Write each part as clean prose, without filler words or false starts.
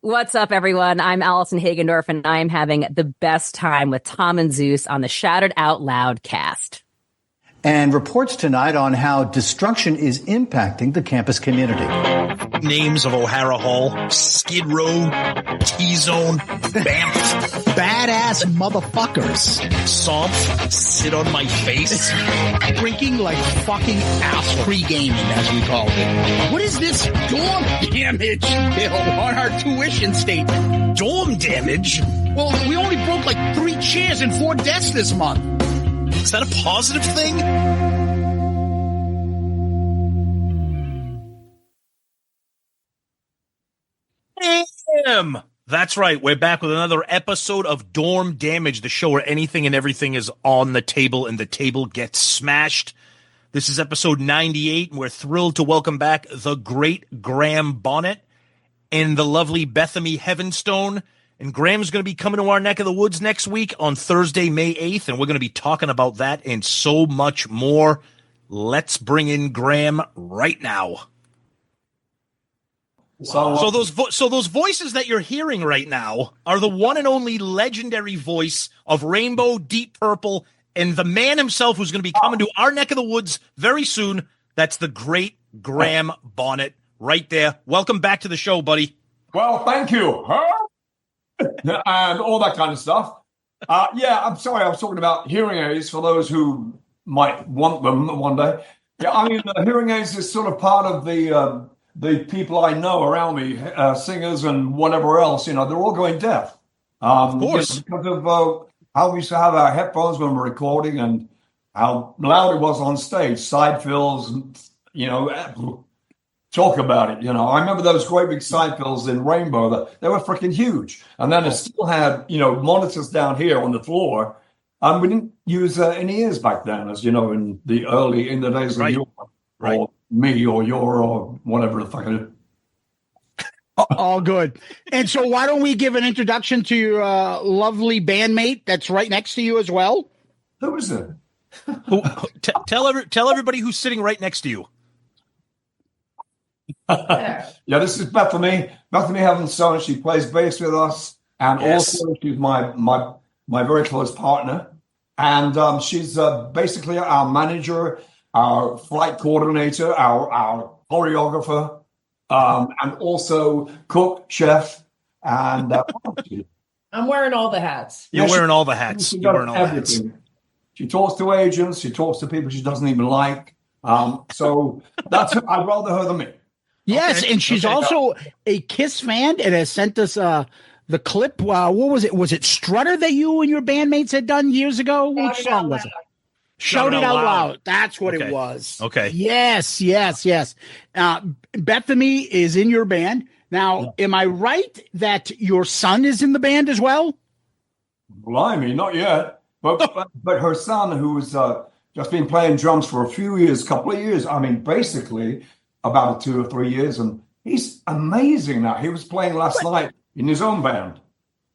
What's up, everyone? I'm Allison Hagendorf, and I'm having the best time with Tom and Zeus on the Shouted Out Loudcast. And reports tonight on how destruction is impacting the campus community. Names of O'Hara Hall, Skid Row, T-Zone, Banff. Badass motherfuckers. Somph, sit on my face. Drinking like fucking ass pre-gaming, as we called it. What is this dorm damage bill on our tuition statement? Dorm damage? Well, we only broke like 3 chairs and 4 desks this month. Is that a positive thing? Damn! That's right. We're back with another episode of Dorm Damage, the show where anything and everything is on the table and the table gets smashed. This is episode 98, and we're thrilled to welcome back the great Graham Bonnet and the lovely Beth-Ami Heavenstone. And Graham's going to be coming to our neck of the woods next week on Thursday, May 8th, and we're going to be talking about that and so much more. Let's bring in Graham right now. So those voices that you're hearing right now are the one and only legendary voice of Rainbow, Deep Purple, and the man himself who's going to be coming to our neck of the woods very soon. That's the great Graham Bonnet right there. Welcome back to the show, buddy. Well, thank you. And all that kind of stuff. I'm sorry, I was talking about hearing aids for those who might want them one day. Yeah, I mean, hearing aids is sort of part of the people I know around me, singers and whatever else. You know, they're all going deaf. Of course. Because of how we used to have our headphones when we're recording and how loud it was on stage, side fills, you know, talk about it. You know, I remember those great big side fills in Rainbow. They were freaking huge. And then it still had, you know, monitors down here on the floor. We didn't use any ears back then, as you know, in the days of your, or me, or your, or whatever the fuck it is. All good. And so why don't we give an introduction to your lovely bandmate that's right next to you as well? Who is it? Tell everybody who's sitting right next to you. Yeah, this is Beth-Ami Heavenstone. She plays bass with us, and also she's my very close partner. And she's basically our manager, our flight coordinator, our choreographer, and also cook, chef, and I'm wearing all the hats. You're wearing all the hats. You're wearing all the hats. She talks to agents. She talks to people she doesn't even like. So that's I'd rather her than me. Yes, and she's also a Kiss fan and has sent us the clip. What was it? Was it Strutter that you and your bandmates had done years ago? Which song was it? Shout It Out Loud. That's what it was. Okay. Yes. Beth-Ami is in your band. Now, am I right that your son is in the band as well? Blimey, not yet. But her son, who's just been playing drums for a couple of years, I mean, basically about 2 or 3 years, and he's amazing now. He was playing last night in his own band.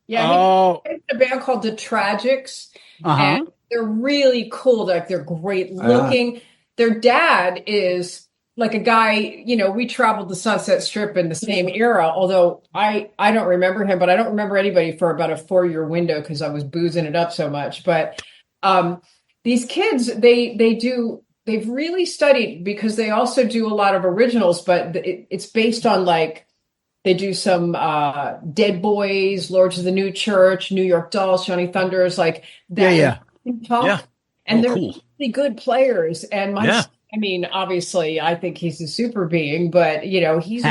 Yeah, he's in a band called The Tragics, and they're really cool. Like, they're great looking. Their dad is like a guy, you know, we traveled the Sunset Strip in the same era, although I don't remember him, but I don't remember anybody for about a 4-year window because I was boozing it up so much. But these kids, they've really studied because they also do a lot of originals, but it's based on, like, they do some Dead Boys, Lords of the New Church, New York Dolls, Johnny Thunders, like that. Yeah. And they're really good players. And I mean, obviously, I think he's a super being, but, you know, he's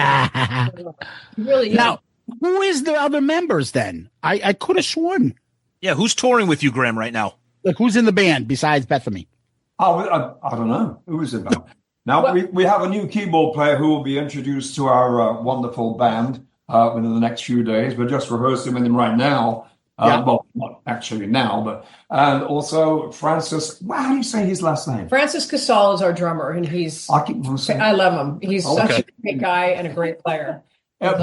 really. Now, who is the other members then? I could have sworn. Yeah, who's touring with you, Graham, right now? Like, who's in the band besides Beth-Ami? Oh, I don't know. Who is it about? Now, we have a new keyboard player who will be introduced to our wonderful band within the next few days. We're just rehearsing with him right now. Well, not actually now, but and also Francis. How do you say his last name? Francis Casal is our drummer, and I love him. He's such a great guy and a great player. When I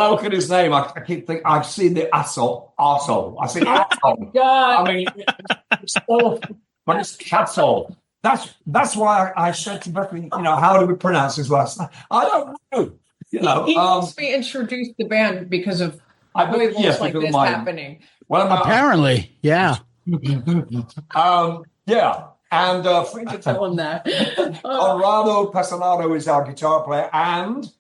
look at his name, I keep thinking I see the arsehole. I see asshole. God. I mean, but it's Castle. That's why I said to Bethany, you know, how do we pronounce his last name? I don't know. He wants me introduced the band because of voices like this happening. Well, apparently, yeah. Yeah. And free to tell him that. Conrado Passanado is our guitar player, and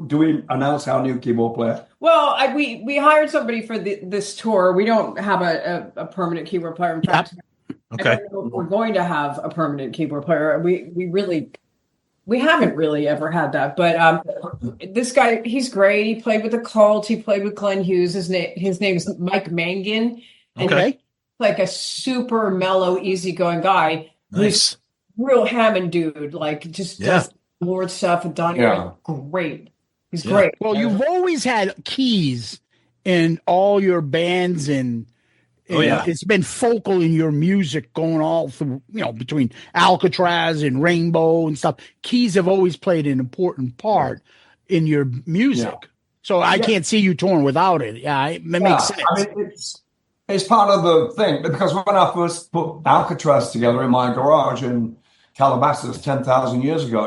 do we announce our new keyboard player? Well, we hired somebody for this tour. We don't have a permanent keyboard player. In fact, okay. I don't know if we're going to have a permanent keyboard player. We haven't really ever had that. But this guy, he's great. He played with the Cult. He played with Glenn Hughes. His name is Mike Mangan. Okay. Like a super mellow, easygoing guy. Nice. Who's real Hammond dude. Like just does Lord stuff and Donnie. Yeah. Great. He's great. Well, you've always had keys in all your bands, and it's been focal in your music going all through, between Alcatraz and Rainbow and stuff. Keys have always played an important part in your music. Yeah. So I can't see you touring without it. Yeah, it makes sense. I mean, it's part of the thing, because when I first put Alcatraz together in my garage in Calabasas 10,000 years ago,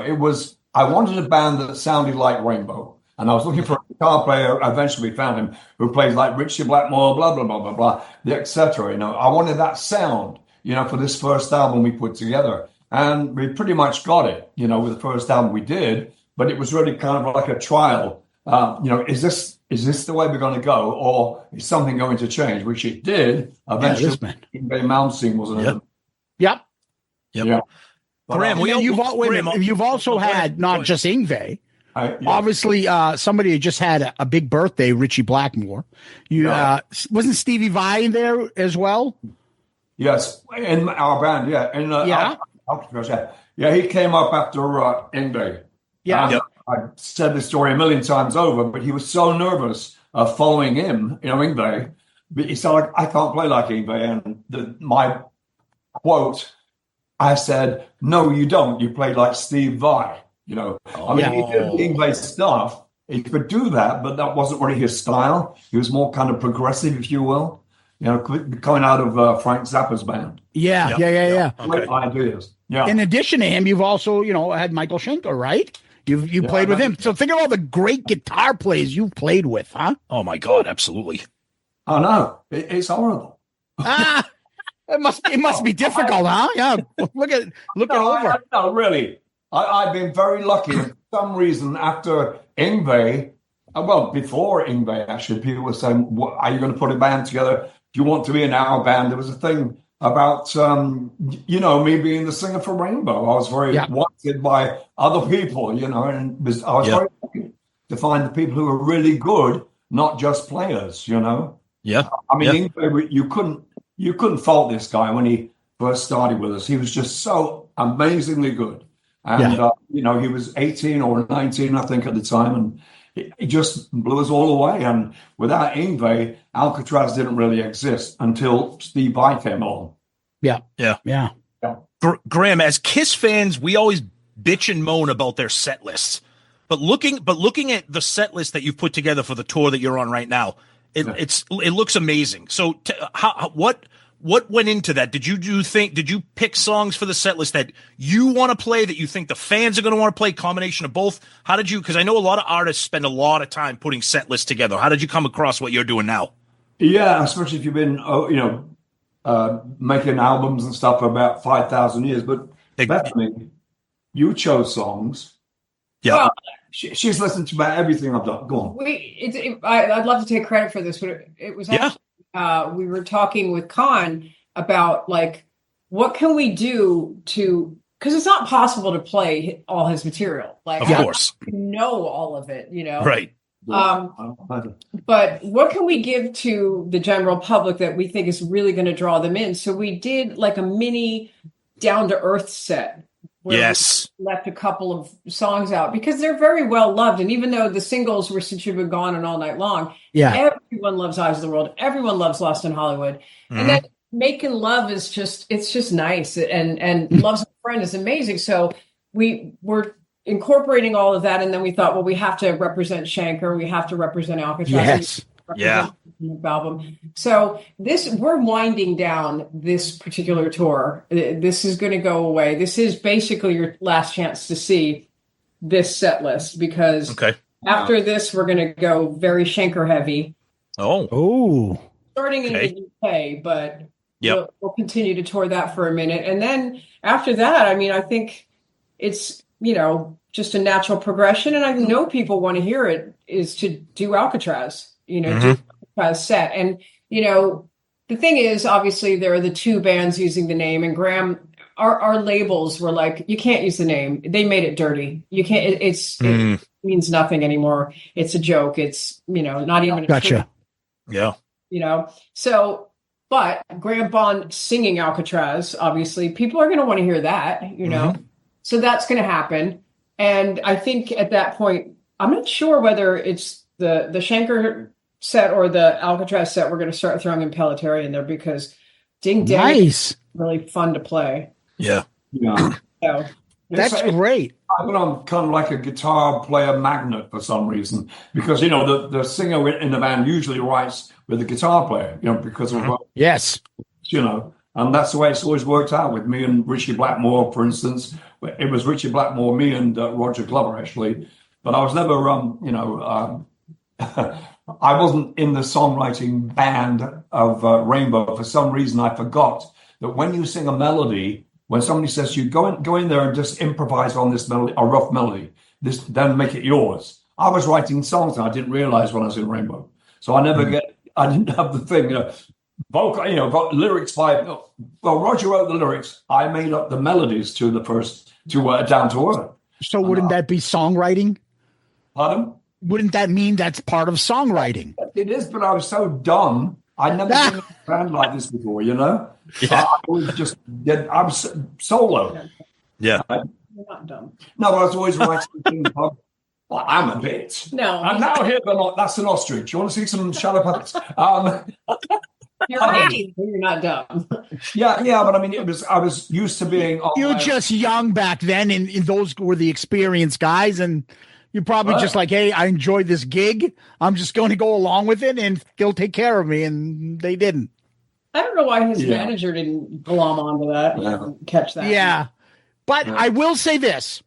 I wanted a band that sounded like Rainbow. And I was looking for a guitar player. Eventually found him, who plays like Richie Blackmore, blah, blah, blah, blah, blah, etc. I wanted that sound, for this first album we put together. And we pretty much got it, with the first album we did. But it was really kind of like a trial. Is this the way we're going to go, or is something going to change? Which it did. Eventually, Ingve Malmsteen was another. Yep. Yeah. Graham, you've also had not just Ingve. Obviously, somebody had just had a big birthday, Richie Blackmore. Wasn't Stevie Vai there as well? Yes, in our band, he came up after Ingve. Yeah. I've said this story a million times over, but he was so nervous of following him, Ingve. He said, I can't play like Ingve. And my quote, I said, no, you don't. You play like Steve Vai. He did Ingve stuff. He could do that, but that wasn't really his style. He was more kind of progressive, if you will. Coming out of Frank Zappa's band. Yeah. Great ideas. Yeah. In addition to him, you've also, had Michael Schenker, right? You played with him. So think of all the great guitar players you've played with, huh? Oh my God, absolutely. Oh no, it's horrible. It must be difficult, huh? Yeah. Look it over. No, really. I've been very lucky. For some reason, after Ingve, before Ingve, actually, people were saying, are you going to put a band together? Do you want to be in our band? There was a thing about, me being the singer for Rainbow. I was very wanted by other people, and I was very lucky to find the people who were really good, not just players, Yeah. I mean, Ingve, you couldn't fault this guy when he first started with us. He was just so amazingly good. And, he was 18 or 19, I think, at the time. And it just blew us all away. And without Ingve, Alcatraz didn't really exist until Steve Vai came along. Yeah. Graham, as Kiss fans, we always bitch and moan about their set lists. But looking at the set list that you've put together for the tour that you're on right now, it looks amazing. So what went into that? Did you pick songs for the set list that you want to play, that you think the fans are going to want to play, combination of both? How did you, because I know a lot of artists spend a lot of time putting set lists together. How did you come across what you're doing now? Yeah, especially if you've been, making albums and stuff for about 5,000 years. But Beth-Ami, you chose songs. Yeah. Well, she's listened to about everything I've done. Go on. I'd love to take credit for this, but it was actually, we were talking with Con about what can we do because it's not possible to play all his material. Of course, know all of it, Right. But what can we give to the general public that we think is really going to draw them in? So we did a mini down to earth set. Yes. We left a couple of songs out because they're very well loved. And even though the singles were Since You've Been Gone and All Night Long, everyone loves Eyes of the World. Everyone loves Lost in Hollywood. Mm-hmm. And then Making Love is just nice. And Love's a Friend is amazing. So we were incorporating all of that. And then we thought, well, we have to represent Schenker. We have to represent Alcatraz. Yes. Album. So we're winding down this particular tour. This is going to go away. This is basically your last chance to see this set list because After this, we're going to go very Schenker heavy. Oh. Starting in the UK, but we'll continue to tour that for a minute. And then after that, I mean, I think it's, just a natural progression. And I know people want to hear it is to do Alcatraz, do Alcatraz set. And, the thing is, obviously, there are the two bands using the name, and Graham, our labels were like, you can't use the name. They made it dirty. You can't, it means nothing anymore. It's a joke. It's, not even a Gotcha. Yeah. So, but Graham Bonnet singing Alcatraz, obviously, people are going to want to hear that, So that's going to happen. And I think at that point, I'm not sure whether it's the Schenker set or the Alcatraz set. We're going to start throwing Impellitteri in there because Ding Dang is really fun to play. Yeah. So, that's great. I'm kind of like a guitar player magnet for some reason because, the singer in the band usually writes with the guitar player, because of yes, and that's the way it's always worked out with me and Richie Blackmore, for instance. It was Richie Blackmore, me, and Roger Glover, actually. But I was never, I wasn't in the songwriting band of Rainbow. For some reason, I forgot that when you sing a melody, when somebody says to you, go in there and just improvise on this melody, a rough melody, then make it yours. I was writing songs and I didn't realize when I was in Rainbow. So I didn't have the thing, vocal, lyrics well, Roger wrote the lyrics. I made up the melodies to the first, Down to Earth. So wouldn't that be songwriting? Pardon? Wouldn't that mean that's part of songwriting? It is, but I was so dumb. I'd never been in a band like this before, Yeah. I was solo. Yeah. You're not dumb. No, but I was always writing things. Well, I'm a bit. No. And now here, that's an ostrich. You want to see some shadow puppets? You're right. You're not dumb. Yeah, but I mean, I was used to being. You were just young back then, and those were the experienced guys, and you're probably just like, hey, I enjoyed this gig. I'm just going to go along with it, and they'll take care of me, and they didn't. I don't know why his manager didn't glom onto that and catch that. Yeah, but I will say this.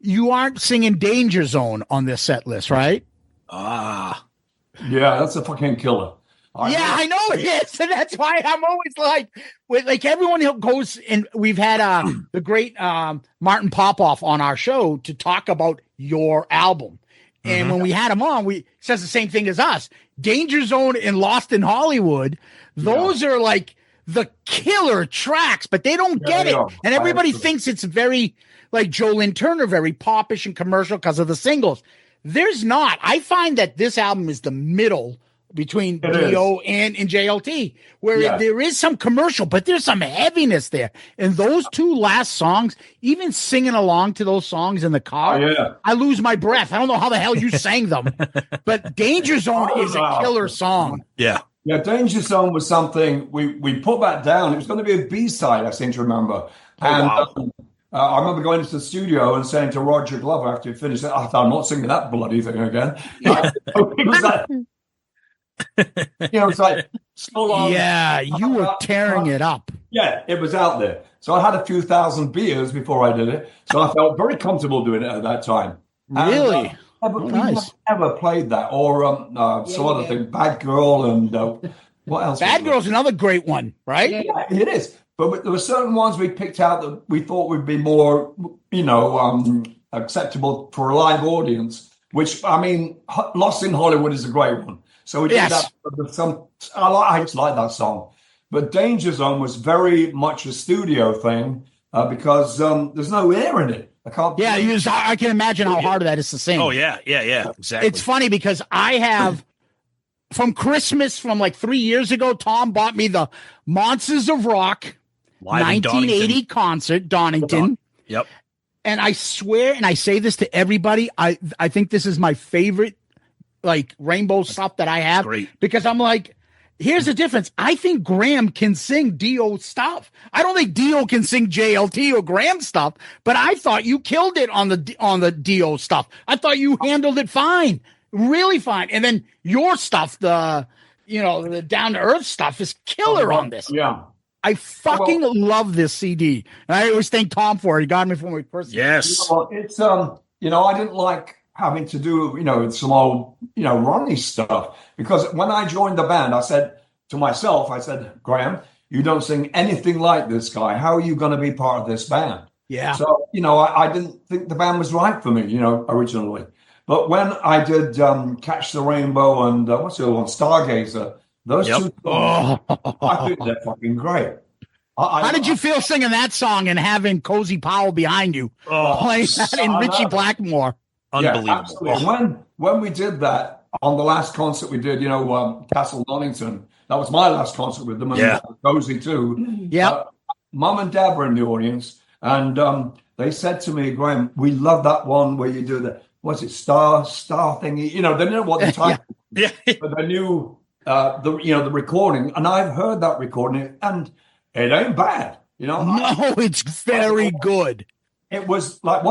You aren't singing Danger Zone on this set list, right? Yeah, that's a fucking killer. I know it is, and that's why I'm always like everyone who goes, and we've had the great Martin Popoff on our show to talk about your album, and when we had him on, he says the same thing as us. Danger Zone and Lost in Hollywood, those are like the killer tracks, but they don't get it, and everybody thinks it's very like Jolene Turner, very popish and commercial because of the singles. There's not. I find that this album is the middle between D.O. and JLT, where there is some commercial, but there's some heaviness there. And those two last songs, even singing along to those songs in the car, I lose my breath. I don't know how the hell you sang them, but Danger Zone is a killer song. Yeah. Yeah, Danger Zone was something we put that down. It was going to be a B-side, I seem to remember. I remember going into the studio and saying to Roger Glover after he finished it, I thought, I'm not singing that bloody thing again. It was like, it's like so long. Yeah, you were tearing it up. Yeah, it was out there. So I had a few thousand beers before I did it. So I felt very comfortable doing it at that time. Really? Nice. Never played that or some other thing, Bad Girl and what else? Bad Girl's another great one, right? Yeah, it is. But there were certain ones we picked out that we thought would be more, acceptable for a live audience. Which I mean, Lost in Hollywood is a great one. So we did that. I just like that song. But Danger Zone was very much a studio thing because there's no air in it. I can't. Yeah, I can imagine how hard that is to sing. Oh yeah, exactly. It's funny because I have from Christmas from like 3 years ago. Tom bought me the Monsters of Rock Live 1980 concert, Donington. Yep. And I swear, and I say this to everybody, I think this is my favorite like Rainbow stuff that I have. Great. Because I'm like, here's the difference. I think Graham can sing Dio stuff. I don't think Dio can sing JLT or Graham stuff, but I thought you killed it on the Dio stuff. I thought you handled it fine, really fine. And then your stuff, the down to earth stuff is killer on this. Yeah. I fucking love this CD. And I always thank Tom for it. He got me for my first. Yes. It's I didn't like having to do, some old, Ronnie stuff. Because when I joined the band, I said to myself, Graham, you don't sing anything like this guy. How are you going to be part of this band? Yeah. So, I didn't think the band was right for me, originally. But when I did Catch the Rainbow and what's the other one, Stargazer, those two songs, I think they're fucking great. How did you feel singing that song and having Cozy Powell behind you playing that in Richie Blackmore? Unbelievable. Yeah, absolutely. When we did that on the last concert we did, Castle Donington, that was my last concert with them, and Cozy too. Yeah. Mum and Dad were in the audience, and they said to me, Graham, we love that one where you do the, what's it, star thingy? They didn't know what the title was, but they knew the recording, and I've heard that recording, and it ain't bad, No, it's very good. It was like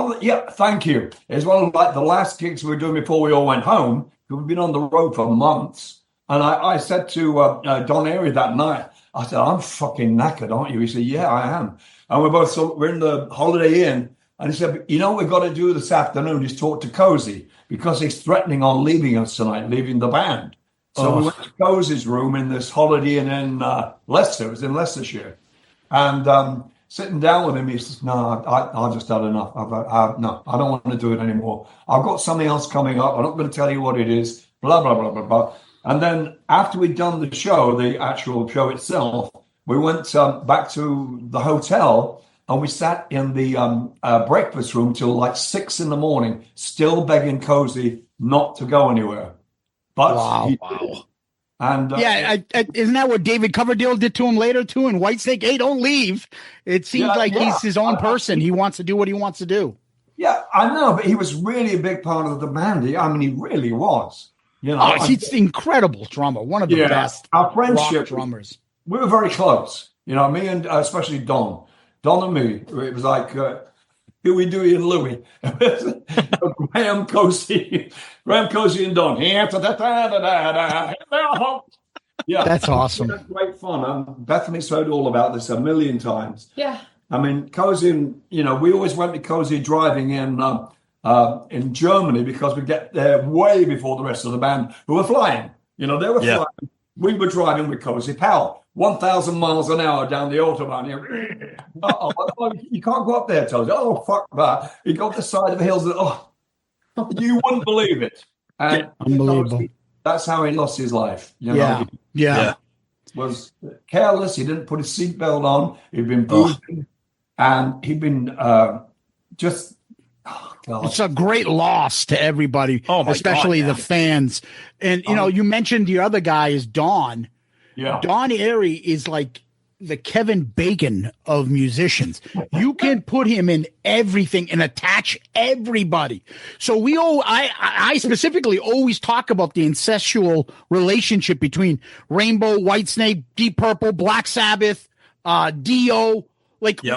thank you. It was one of the last gigs we were doing before we all went home. We've been on the road for months. And I said to Don Airy that night, I said, I'm fucking knackered, aren't you? He said, yeah, I am. And we're in the Holiday Inn. And he said, what we've got to do this afternoon is talk to Cozy because he's threatening on leaving us tonight, leaving the band. So we went to Cozy's room in this Holiday Inn in Leicester. It was in Leicestershire. And sitting down with him, he says, no, I just had enough. No, I don't want to do it anymore. I've got something else coming up. I'm not going to tell you what it is, blah, blah, blah, blah, blah. And then after we'd done the show, the actual show itself, we went back to the hotel and we sat in the breakfast room till like 6 a.m, still begging Cozy not to go anywhere. But wow. And isn't that what David Coverdale did to him later too? In Whitesnake, hey, don't leave. It seems like he's his own person. He wants to do what he wants to do. Yeah, I know, but he was really a big part of the band. He really was. He's an incredible drummer, one of the best. Our friendship, rock drummers. We were very close. Me and especially Don and me. It was like Huey, Dewey, and Louie. Graham Cozy, and Don. Yeah, that's awesome. That's great fun. Bethany's heard all about this a million times. Yeah. I mean, Cozy, we always went to Cozy driving in Germany because we get there way before the rest of the band who were flying. They were flying. We were driving with Cozy Powell, 1,000 miles an hour down the Autobahn. You can't go up there, Cozy. Oh, fuck that. He got the side of the hills. You wouldn't believe it. And unbelievable. That's how he lost his life. Yeah. Was careless. He didn't put his seatbelt on. He'd been boozing. And he'd been just... Oh, God. It's a great loss to everybody, especially the fans. And, you mentioned the other guy is Don. Yeah. Don Airy is like the Kevin Bacon of musicians. You can put him in everything and attach everybody. So I specifically always talk about the incestual relationship between Rainbow, Whitesnake, Deep Purple, Black Sabbath, Dio.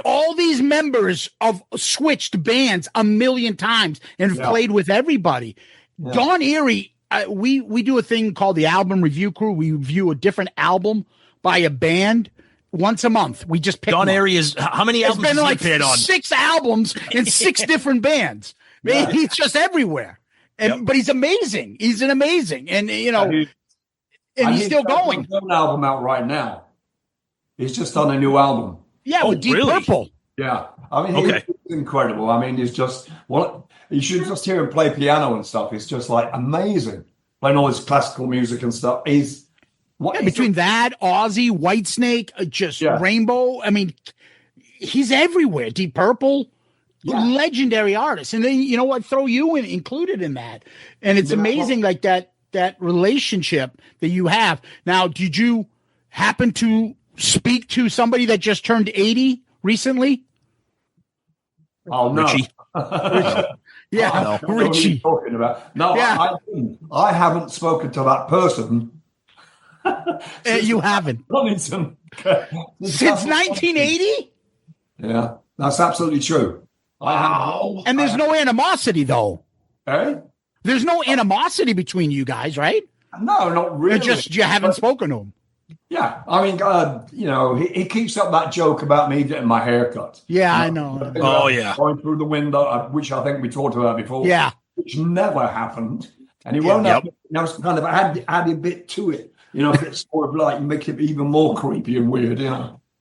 All these members of switched bands a million times and played with everybody. Yeah. Don Airy, we do a thing called the Album Review Crew. We review a different album by a band once a month. We just pick Don Airy is how many albums has he appeared on? 6 albums in 6 different bands. Man, he's just everywhere. But he's amazing. He's an amazing, and and he's still going. He's got an album out right now. He's just done a new album. Yeah, with Deep Purple. Yeah. I mean, he's incredible. I mean, he's just, you should just hear him play piano and stuff. It's just like amazing. Playing all this classical music and stuff. Between that, Ozzy, Whitesnake, Rainbow. I mean, he's everywhere. Deep Purple, legendary artist. And then, you know what? Throw you included in that. And it's amazing, like that relationship that you have. Now, did you happen to speak to somebody that just turned 80 recently? Oh, no. Richie. Yeah, no. Richie. Talking about. No, I haven't spoken to that person. You haven't? Since 1980? Yeah, that's absolutely true. Wow. And there's no animosity, though. Eh? There's no animosity between you guys, right? No, not really. You haven't spoken to him. Yeah, I mean, he keeps up that joke about me getting my hair cut. Yeah, I know. Oh, yeah. Going through the window, which I think we talked about before. Yeah. which never happened. And he won't have, kind of add a bit to it, it's sort of like make it even more creepy and weird,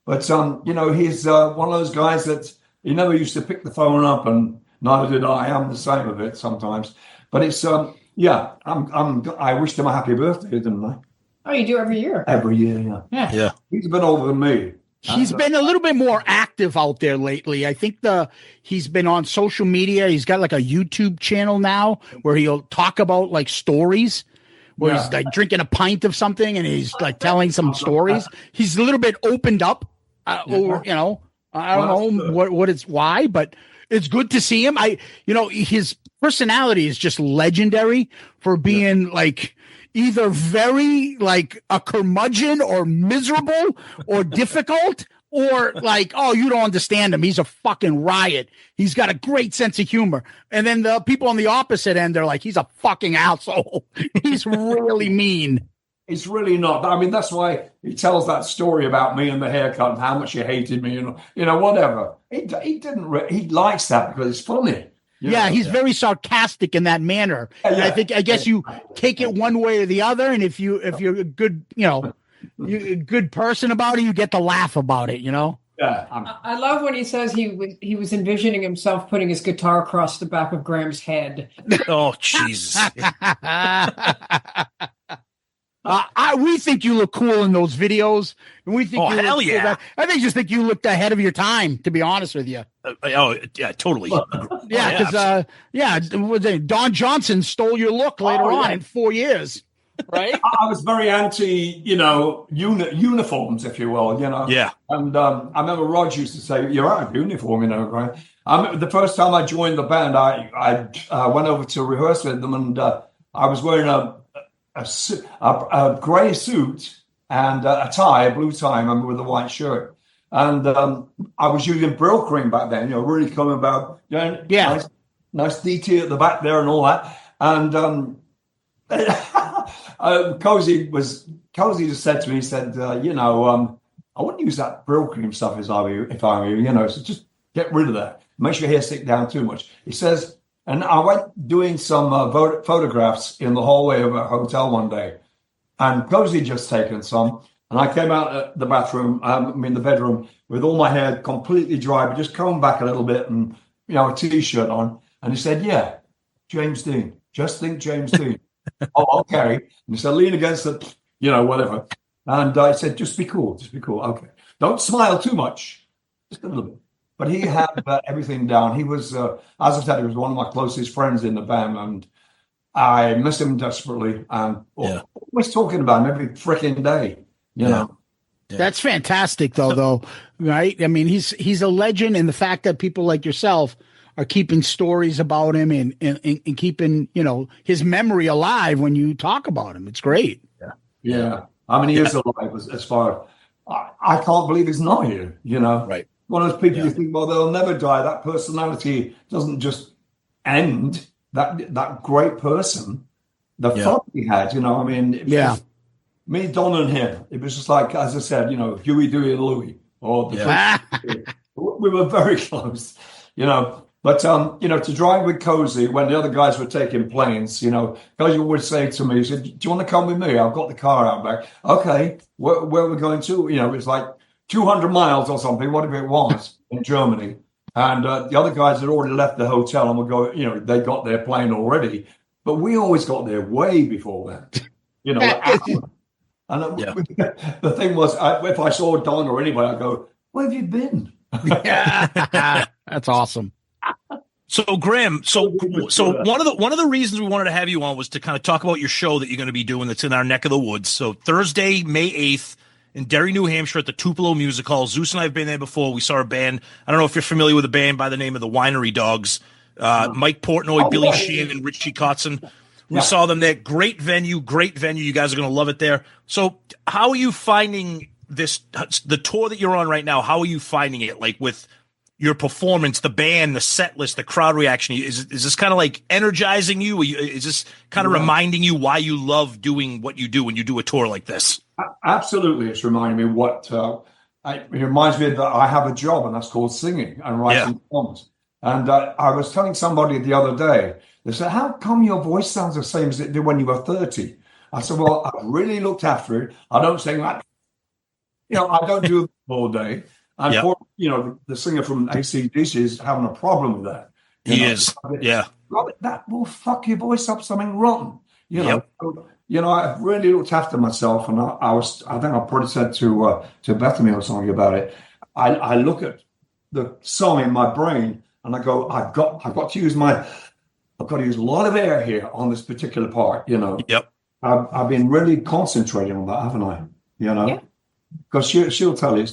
But, he's one of those guys that he never used to pick the phone up, and neither did I. I'm the same of it sometimes. But it's, I wished him a happy birthday, didn't I? Oh, you do every year? Every year, Yeah. He's a bit older than me. He's been a little bit more active out there lately. I think he's been on social media. He's got like a YouTube channel now where he'll talk about like stories, where he's like drinking a pint of something and he's like telling some stories. He's a little bit opened up, I don't know why, but it's good to see him. His personality is just legendary for being like either very like a curmudgeon or miserable or difficult, or like, oh, you don't understand him. He's a fucking riot. He's got a great sense of humor. And then the people on the opposite end, they're like, he's a fucking asshole. He's really mean. It's really not. I mean, that's why he tells that story about me and the haircut and how much he hated me, whatever. He likes that because it's funny. He's very sarcastic in that manner. And I guess you take it one way or the other, and if you're a good, you're a good person about it, you get to laugh about it, Yeah. I love when he says he was envisioning himself putting his guitar across the back of Graham's head. Oh, Jesus. We think you look cool in those videos, and we think you hell look yeah! Cool. I just think you looked ahead of your time, to be honest with you. Totally. Because Don Johnson stole your look later on in 4 years, right? I was very anti, uniforms, if you will, Yeah. And I remember Rog used to say, "You're out of uniform, Graham." The first time I joined the band, I went over to rehearse with them, and I was wearing a grey suit and a tie, a blue tie, I remember, with a white shirt. And I was using Brill cream back then, really coming about, nice DT at the back there and all that. And Cozy just said to me, he said, I wouldn't use that Brill cream stuff if I were you, so just get rid of that. Make your hair stick down too much. He says, and I went doing some photographs in the hallway of a hotel one day, and Cozy just taken some, and I came out at the the bedroom with all my hair completely dry, but just combed back a little bit and, a T-shirt on. And he said, "Yeah, James Dean, just think James Dean." Oh, okay. And he said, "Lean against it, whatever." And I said, just be cool. Okay. Don't smile too much, just a little bit. But he had everything down. He was, as I said, he was one of my closest friends in the band, and I miss him desperately. And always talking about him every freaking day, you know. Yeah. That's fantastic, though, right? I mean, he's a legend, and the fact that people like yourself are keeping stories about him and keeping, his memory alive when you talk about him. It's great. Yeah. I mean, he is alive as far as I can't believe he's not here, Right. One of those people you think, well, they'll never die. That personality doesn't just end. That great person, the fun he had, I mean, me, Don, and him. It was just like, as I said, Huey, Dewey, and Louie. We were very close, But to drive with Cozy when the other guys were taking planes, Cozy would say to me, he said, "Do you want to come with me? I've got the car out back." Okay, where are we going to? It was like 200 miles or something, whatever it was, in Germany. And the other guys had already left the hotel and were going, they got their plane already. But we always got there way before that, And the thing was, if I saw Don or anybody, I'd go, "Where have you been?" That's awesome. So Graham, so one of the reasons we wanted to have you on was to kind of talk about your show that you're going to be doing that's in our neck of the woods. So Thursday, May 8th in Derry, New Hampshire at the Tupelo Music Hall. Zeus and I have been there before. We saw a band. I don't know if you're familiar with a band by the name of the Winery Dogs. Mike Portnoy, Billy Sheehan, and Richie Kotzen. We saw them there. Great venue. You guys are going to love it there. So how are you finding the tour that you're on right now? How are you finding it? Like with your performance, the band, the set list, the crowd reaction, is this kind of like energizing you? Is this kind of reminding you why you love doing what you do when you do a tour like this? Absolutely. It's reminding me it reminds me that I have a job, and that's called singing and writing songs. And I was telling somebody the other day They said, how come your voice sounds the same as it did when you were 30? I said, well, I've really looked after it. I don't sing like, I don't do it all day. And poor, the singer from AC/DC is having a problem with that. He is. Yeah. Robert, that will fuck your voice up something rotten. I've really looked after myself, and I think I probably said to Beth-Ami or something about it. I look at the song in my brain and I go, I've got to use a lot of air here on this particular part, Yep. I've been really concentrating on that, haven't I? Because she'll tell you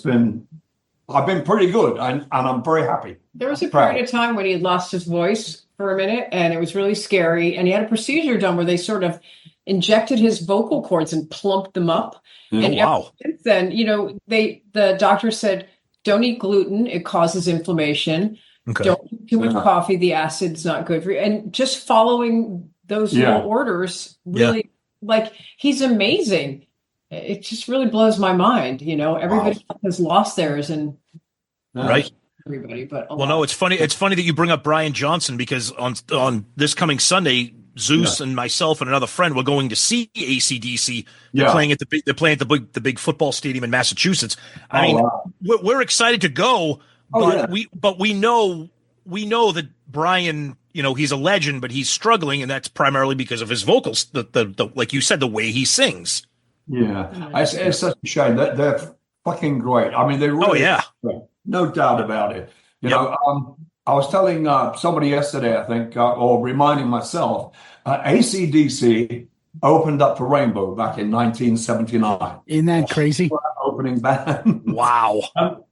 I've been pretty good, and I'm very happy. There was a period of time when he had lost his voice for a minute, and it was really scary. And he had a procedure done where they sort of injected his vocal cords and plumped them up. And ever since then, the doctor said, don't eat gluten. It causes inflammation. Okay. Don't eat too much coffee. The acid's not good for you. And just following those little orders, really, he's amazing. It just really blows my mind. Everybody has lost theirs, and right. Everybody, but no, it's funny. It's funny that you bring up Brian Johnson, because on this coming Sunday, Zeus and myself and another friend were going to see AC/DC. They're playing at the big football stadium in Massachusetts. I mean, we're excited to go, but we know that Brian, he's a legend, but he's struggling, and that's primarily because of his vocals. The like you said, the way he sings. Yeah, it's such a shame. They're fucking great. I mean, they really. Oh yeah. No doubt about it. I was telling somebody yesterday, I think, or reminding myself, AC/DC opened up for Rainbow back in 1979. Isn't that crazy? Opening band. Wow.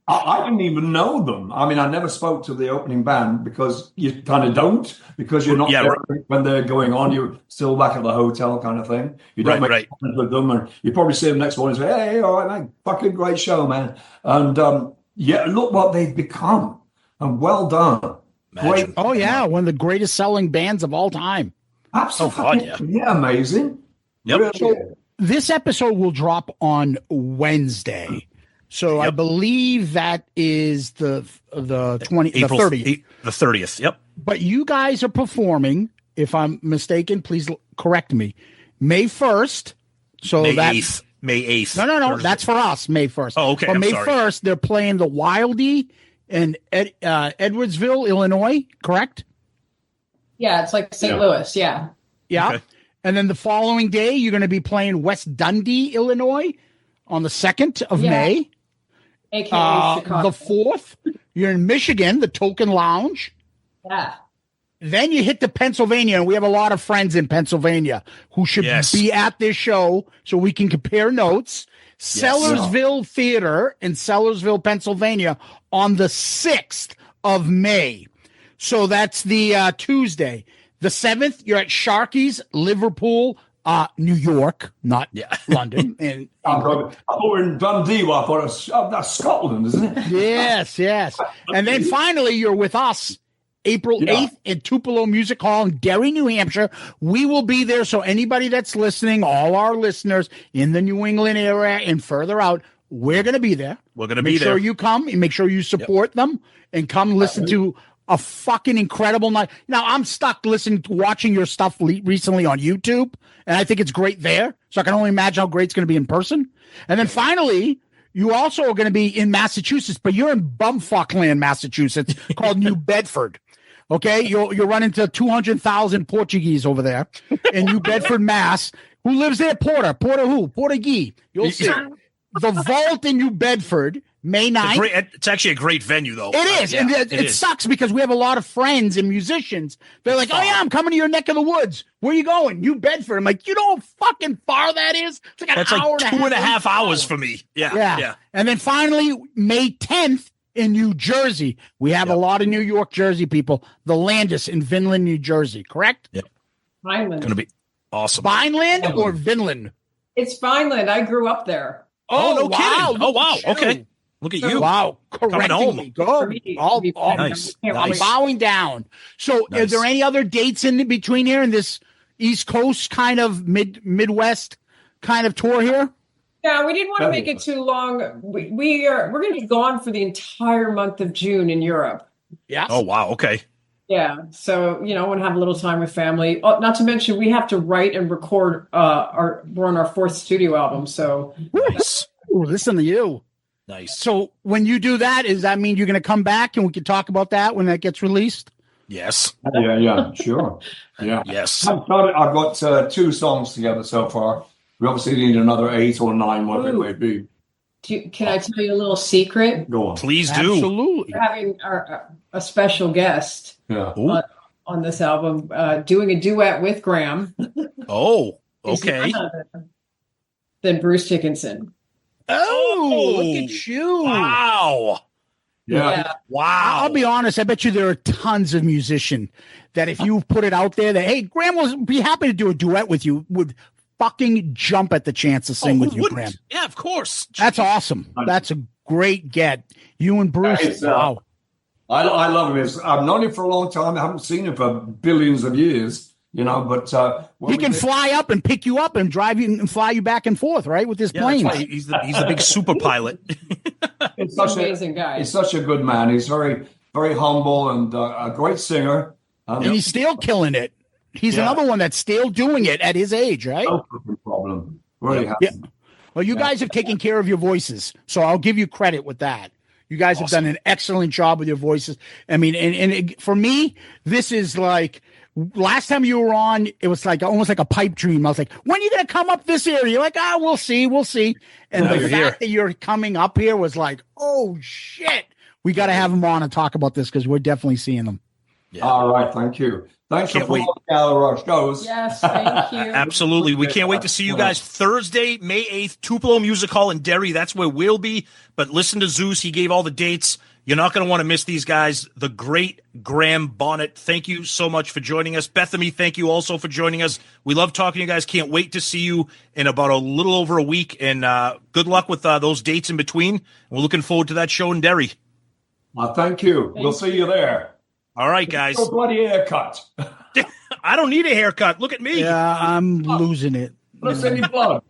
I didn't even know them. I mean, I never spoke to the opening band, because you kind of don't, because you're not there when they're going on. You're still back at the hotel kind of thing. You don't make friends with them, and you probably see them next morning and say, hey, all right, man, fucking great show, man. And look what they've become. And well done. Great. Oh, yeah. One of the greatest selling bands of all time. Absolutely. Yeah, amazing. Yep. Really. So this episode will drop on Wednesday. So I believe that is the 30th. The 30th. Yep. But you guys are performing, if I'm mistaken, please correct me, May 1st. So May that's 8th. May 8th. No. Thursday. That's for us, May 1st. Oh, okay. But May 1st, they're playing the Wildie in Edwardsville, Illinois, correct? Yeah, it's like St. Louis. Yeah. Yeah. Okay. And then the following day, you're going to be playing West Dundee, Illinois on the 2nd of May. AKA Chicago. The 4th, you're in Michigan, the Token Lounge. Yeah. Then you hit the Pennsylvania, and we have a lot of friends in Pennsylvania who should be at this show so we can compare notes. Sellersville Theater in Sellersville, Pennsylvania on the 6th of May. So that's the Tuesday. The 7th, you're at Sharky's, Liverpool, New York, not London. And I thought we're in Dundee. I thought that's Scotland, isn't it? Yes. And then finally, you're with us April 8th in Tupelo Music Hall in Derry, New Hampshire. We will be there. So anybody that's listening, all our listeners in the New England area and further out, we're going to be there. We're going to be there. Make sure you come and make sure you support them and come listen to a fucking incredible night. Now, I'm stuck watching your stuff recently on YouTube, and I think it's great there. So I can only imagine how great it's going to be in person. And then finally, you also are going to be in Massachusetts, but you're in bumfuck land, Massachusetts, called New Bedford. Okay, you'll run into 200,000 Portuguese over there in New Bedford, Mass. Who lives there? Porter who? Portuguese. You'll see. The Vault in New Bedford, May 9th. It's actually a great venue, though. It is. And it sucks because we have a lot of friends and musicians. They're like, oh, yeah, I'm coming to your neck of the woods. Where are you going? New Bedford. I'm like, you know how fucking far that is? It's like an hour and a half. 2.5 hours for me. Yeah. And then finally, May 10th in New Jersey. We have a lot of New York, Jersey people. The Landis in Vinland, New Jersey. Correct? Yeah. Vineland. Going to be awesome. Vineland or Vinland? It's Vineland. I grew up there. Oh, no kidding. Oh, wow. Okay. Look at you. Wow. Correcting me. Go. Nice. I'm bowing down. So are there any other dates in between here in this East Coast kind of Midwest kind of tour here? Yeah, we didn't want to make it too long. We're going to be gone for the entire month of June in Europe. Yeah. Oh, wow. Okay. Yeah. So, I want to have a little time with family. Oh, not to mention, we have to write and record we're on our 4th studio album. So, Nice. Ooh, listen to you. Nice. So when you do that, does that mean you're going to come back and we can talk about that when that gets released? Yes. Yeah, sure. Yeah. Yes. I've got 2 songs together so far. We obviously need another 8 or 9, whatever it may be. can I tell you a little secret? Go on. Please do. Absolutely. We're having a special guest Yeah. on this album, doing a duet with Graham. Oh, Is okay. none other than Bruce Dickinson. Oh, look at you. Wow. Yeah. Wow. I'll be honest. I bet you there are tons of musicians that if you put it out there that, hey, Graham will be happy to do a duet with you, would fucking jump at the chance to sing with who you, wouldn't? Graham. Yeah, of course. That's awesome. That's a great get. You and Bruce. Wow. I love him. I've known him for a long time. I haven't seen him for billions of years, but He can fly up and pick you up and drive you and fly you back and forth, right, with his Yeah, plane. that's right. He's the big super pilot. He's Such an amazing guy. He's such a good man. He's very, very humble and a great singer. And he's still killing it. He's another one that's still doing it at his age, right? No problem. Really happy. Yeah. Well, you guys have taken care of your voices, so I'll give you credit with that. You guys have done an excellent job with your voices. I mean, for me, this is like last time you were on, it was like almost like a pipe dream. I was like, when are you going to come up this area? You're like, we'll see. And the fact that you're coming up here was like, oh shit, we got to have him on and talk about this because we're definitely seeing them. Yeah. All right. Thank you. Thanks for following our shows. Yes, thank you. Absolutely. We can't wait to see you guys Thursday, May 8th, Tupelo Music Hall in Derry. That's where we'll be. But listen to Zeus. He gave all the dates. You're not going to want to miss these guys. The great Graham Bonnet, thank you so much for joining us. Beth-Ami, thank you also for joining us. We love talking to you guys. Can't wait to see you in about a little over a week. And good luck with those dates in between. We're looking forward to that show in Derry. Thank you. We'll see you there. All right, guys. Your bloody haircut. I don't need a haircut. Look at me. Yeah, I'm losing it. Let's any blood.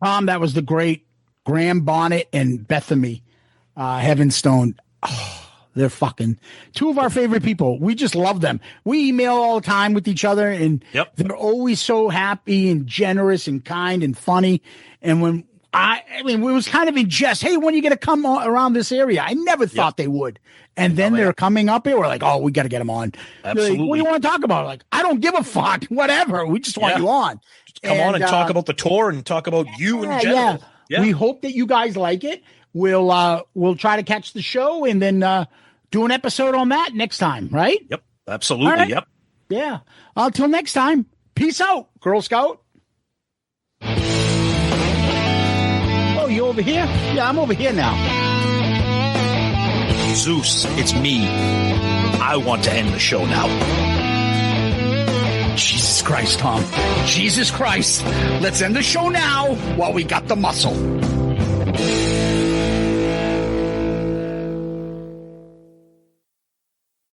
Tom, that was the great Graham Bonnet and Beth-Ami Heavenstone. Oh, they're fucking 2 of our favorite people. We just love them. We email all the time with each other, and they're always so happy and generous and kind and funny. And when I mean, it was kind of in jest. Hey, when are you going to come around this area? I never thought they would. And then they're coming up here. We're like, we got to get them on. Absolutely. Like, what do you want to talk about? Like, I don't give a fuck. Whatever. We just want you on. Just come on and talk about the tour and talk about you in general. Yeah. We hope that you guys like it. We'll try to catch the show and then do an episode on that next time, right? Yep. Absolutely. Right. Yep. Yeah. Until next time. Peace out, Girl Scout. Oh, you over here? Yeah, I'm over here now. Zeus, it's me. I want to end the show now. Jesus Christ, Tom. Jesus Christ. Let's end the show now while we got the muscle.